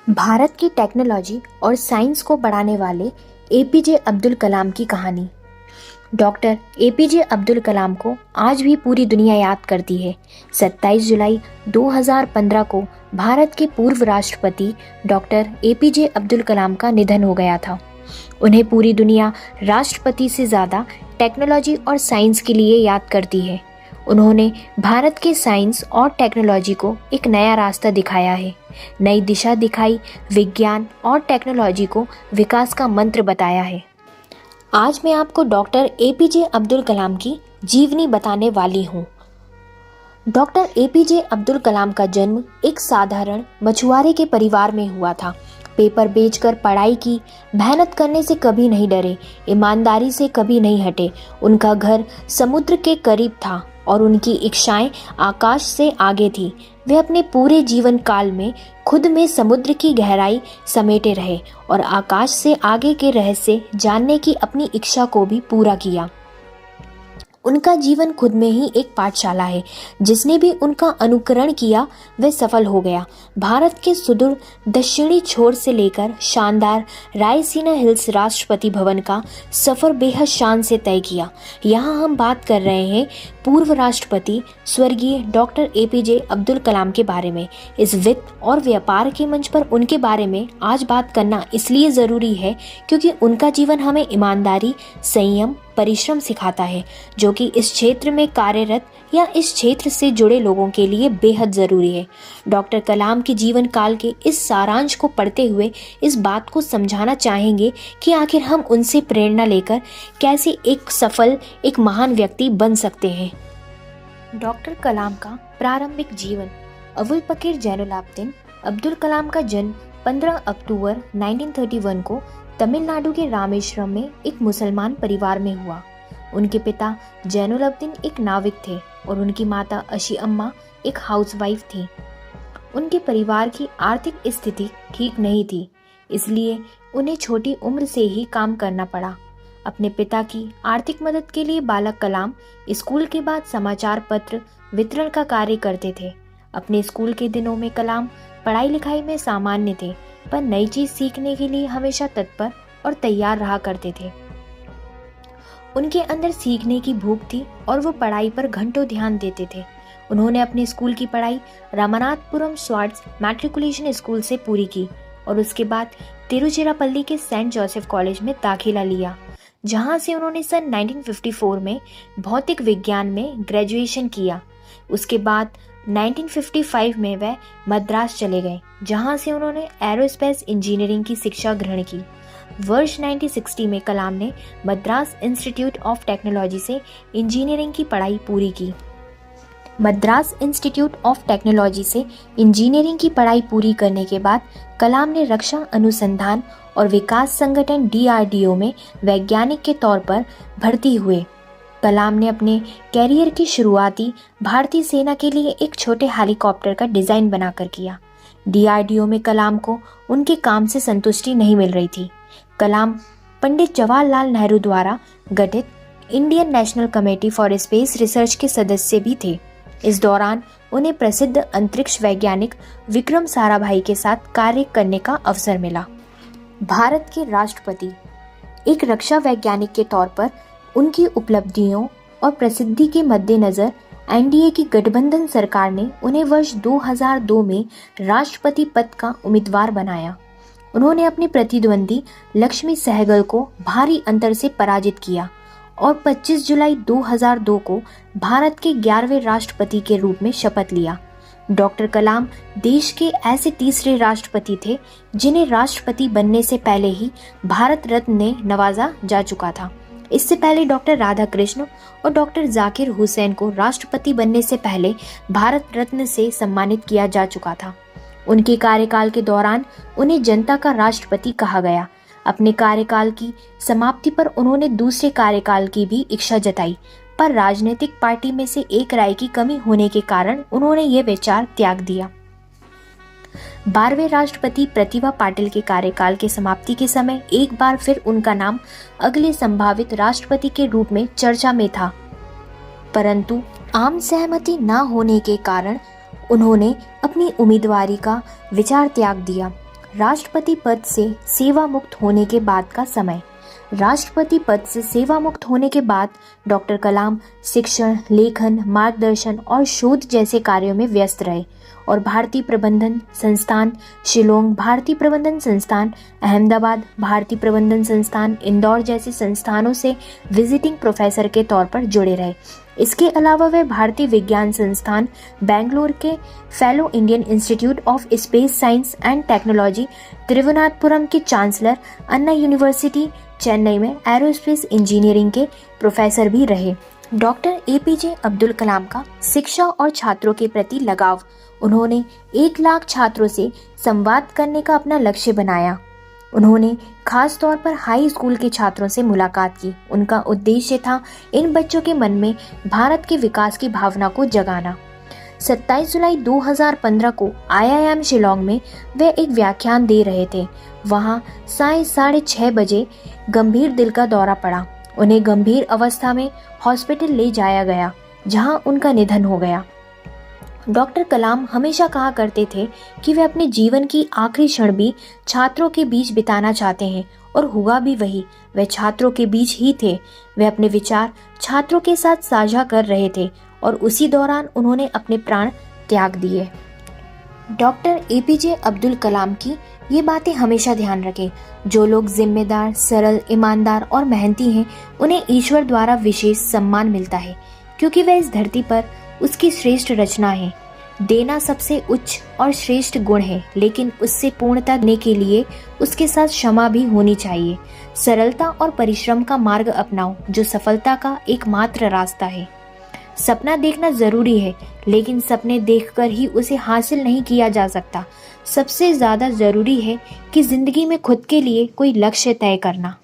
भारत की टेक्नोलॉजी और साइंस को बढ़ाने वाले एपीजे अब्दुल कलाम की कहानी। डॉक्टर एपीजे अब्दुल कलाम को आज भी पूरी दुनिया याद करती है। 27 जुलाई 2015 को भारत के पूर्व राष्ट्रपति डॉक्टर एपीजे अब्दुल कलाम का निधन हो गया था। उन्हें पूरी दुनिया राष्ट्रपति से ज़्यादा टेक्नोलॉजी और साइंस के लिए याद करती है। उन्होंने भारत के साइंस और टेक्नोलॉजी को एक नया रास्ता दिखाया है, नई दिशा दिखाई, विज्ञान और टेक्नोलॉजी को विकास का मंत्र बताया है। आज मैं आपको डॉक्टर एपीजे अब्दुल कलाम की जीवनी बताने वाली हूँ। डॉक्टर एपीजे अब्दुल कलाम का जन्म एक साधारण मछुआरे के परिवार में हुआ था। पेपर बेचकर पढ़ाई की, मेहनत करने से कभी नहीं डरे, ईमानदारी से कभी नहीं हटे। उनका घर समुद्र के करीब था और उनकी इच्छाएं आकाश से आगे थी। वे अपने पूरे जीवन काल में खुद में समुद्र की गहराई समेटे रहे और आकाश से आगे के रहस्य जानने की अपनी इच्छा को भी पूरा किया। उनका जीवन खुद में ही एक पाठशाला है। जिसने भी उनका अनुकरण किया वह सफल हो गया। भारत के सुदूर दक्षिणी छोर से लेकर शानदार रायसीना हिल्स राष्ट्रपति भवन का सफर बेहद शान से तय किया। यहाँ हम बात कर रहे हैं पूर्व राष्ट्रपति स्वर्गीय डॉक्टर एपीजे अब्दुल कलाम के बारे में। इस वित्त और व्यापार के मंच पर उनके बारे में आज बात करना इसलिए ज़रूरी है क्योंकि उनका जीवन हमें ईमानदारी, संयम, परिश्रम सिखाता है, जो कि इस क्षेत्र में कार्यरत या इस क्षेत्र से जुड़े लोगों के लिए बेहद ज़रूरी है। डॉक्टर कलाम के जीवन काल के इस सारांश को पढ़ते हुए इस बात को समझाना चाहेंगे कि आखिर हम उनसे प्रेरणा लेकर कैसे एक महान व्यक्ति बन सकते हैं। डॉक्टर कलाम का प्रारंभिक जीवन। अबुल पकीर जैनुलाब्दीन अब्दुल कलाम का जन्म 15 अक्टूबर 1931 को तमिलनाडु के रामेश्वरम में एक मुसलमान परिवार में हुआ। उनके पिता जैनुलाब्दीन एक नाविक थे और उनकी माता अशी अम्मा एक हाउसवाइफ थी। उनके परिवार की आर्थिक स्थिति ठीक नहीं थी, इसलिए उन्हें छोटी उम्र से ही काम करना पड़ा। अपने पिता की आर्थिक मदद के लिए बालक कलाम स्कूल के बाद समाचार पत्र वितरण का कार्य करते थे। अपने स्कूल के दिनों में कलाम पढ़ाई लिखाई में सामान्य थे, पर नई चीज सीखने के लिए हमेशा तत्पर और तैयार रहा करते थे। उनके अंदर सीखने की भूख थी और वो पढ़ाई पर घंटों ध्यान देते थे। उन्होंने अपने स्कूल की पढ़ाई रामनाथपुरम स्वार्ट्स मैट्रिकुलेशन स्कूल से पूरी की और उसके बाद तिरुचिरापल्ली के सेंट जोसेफ कॉलेज में दाखिला लिया, जहां से उन्होंने सन 1954 में भौतिक विज्ञान में ग्रेजुएशन किया। उसके बाद 1955 में वह मद्रास चले गए, जहां से उन्होंने एरोस्पेस इंजीनियरिंग की शिक्षा ग्रहण की। वर्ष 1960 में कलाम ने मद्रास इंस्टीट्यूट ऑफ टेक्नोलॉजी से इंजीनियरिंग की पढ़ाई पूरी की। मद्रास इंस्टीट्यूट ऑफ टेक्नोलॉजी से इंजीनियरिंग की पढ़ाई पूरी करने के बाद कलाम ने रक्षा अनुसंधान और विकास संगठन DRDO में वैज्ञानिक के तौर पर भर्ती हुए। कलाम ने अपने कैरियर की शुरुआती भारतीय सेना के लिए एक छोटे हेलीकॉप्टर का डिज़ाइन बनाकर किया। DRDO में कलाम को उनके काम से संतुष्टि नहीं मिल रही थी। कलाम पंडित जवाहरलाल नेहरू द्वारा गठित Indian national committee for space research के सदस्य भी थे। इस दौरान उन्हें प्रसिद्ध अंतरिक्ष वैज्ञानिक विक्रम साराभाई के साथ कार्य करने का अवसर मिला। भारत के राष्ट्रपति। एक रक्षा वैज्ञानिक के तौर पर उनकी उपलब्धियों और प्रसिद्धि के मद्देनज़र NDA की गठबंधन सरकार ने उन्हें वर्ष 2002 में राष्ट्रपति पद का उम्मीदवार बनाया। उन्होंने अपने प्रतिद्वंदी लक्ष्मी सहगल को भारी अंतर से पराजित किया और 25 जुलाई 2002 को भारत के 11वें राष्ट्रपति के रूप में शपथ लिया। डॉक्टर कलाम देश के ऐसे तीसरे राष्ट्रपति थे जिन्हें राष्ट्रपति बनने से पहले ही भारत रत्न ने नवाजा जा चुका था। इससे पहले डॉक्टर राधाकृष्ण और डॉक्टर जाकिर हुसैन को राष्ट्रपति बनने से पहले भारत रत्न से सम्मानित किया जा चुका था। उनके कार्यकाल के दौरान उन्हें जनता का राष्ट्रपति कहा गया। अपने कार्यकाल की समाप्ति पर उन्होंने दूसरे कार्यकाल की भी इच्छा जताई, पर राजनीतिक पार्टी में से एक राय की कमी होने के कारण उन्होंने ये विचार त्याग दिया। 12वें राष्ट्रपति प्रतिभा पाटिल के कार्यकाल के समाप्ति के समय एक बार फिर उनका नाम अगले संभावित राष्ट्रपति के रूप में चर्चा में था, परंतु आम सहमति न होने के कारण उन्होंने अपनी उम्मीदवारी का विचार त्याग दिया। राष्ट्रपति पद से सेवा मुक्त होने के बाद का समय। राष्ट्रपति पद से सेवा मुक्त होने के बाद डॉक्टर कलाम शिक्षण, लेखन, मार्गदर्शन और शोध जैसे कार्यों में व्यस्त रहे और भारतीय प्रबंधन संस्थान शिलोंग, भारतीय प्रबंधन संस्थान अहमदाबाद, भारतीय प्रबंधन संस्थान इंदौर जैसे संस्थानों से विजिटिंग प्रोफेसर के तौर पर जुड़े रहे। इसके अलावा वे भारतीय विज्ञान संस्थान बेंगलुरु के fellow, Indian institute of space science and technology Thiruvananthapuram के चांसलर, अन्ना यूनिवर्सिटी चेन्नई में एरोस्पेस इंजीनियरिंग के प्रोफेसर भी रहे। डॉक्टर एपीजे अब्दुल कलाम का शिक्षा और छात्रों के प्रति लगाव। उन्होंने 1 लाख छात्रों से संवाद करने का अपना लक्ष्य बनाया। उन्होंने खास तौर पर हाई स्कूल के छात्रों से मुलाकात की। उनका उद्देश्य था इन बच्चों के मन में भारत के विकास की भावना को जगाना। 27 जुलाई 2015 को IIM शिलोंग में वे एक व्याख्यान दे रहे थे। वहां 6:30 बजे गंभीर दिल का दौरा पड़ा। उन्हें गंभीर अवस्था में हॉस्पिटल ले जाया गया, जहां उनका निधन हो गया। डॉक्टर कलाम हमेशा कहा करते थे कि वे अपने जीवन की आखिरी क्षण भी छात्रों के बीच बिताना चाहते हैं, और हुआ भी वही। वे छात्रों के बीच ही थे। वे अपने विचार छात्रों के साथ साझा कर रहे थे और उसी दौरान उन्होंने अपने प्राण त्याग दिए। डॉक्टर एपीजे अब्दुल कलाम की ये बातें हमेशा ध्यान रखें। जो लोग जिम्मेदार, सरल, ईमानदार और मेहनती हैं, उन्हें ईश्वर द्वारा विशेष सम्मान मिलता है, क्योंकि वे इस धरती पर उसकी श्रेष्ठ रचना है। देना सबसे उच्च और श्रेष्ठ गुण है, लेकिन उससे पूर्णता देने के लिए उसके साथ क्षमा भी होनी चाहिए। सरलता और परिश्रम का मार्ग अपनाओ, जो सफलता का एकमात्र रास्ता है। सपना देखना जरूरी है, लेकिन सपने देखकर ही उसे हासिल नहीं किया जा सकता। सबसे ज्यादा जरूरी है कि जिंदगी में खुद के लिए कोई लक्ष्य तय करना।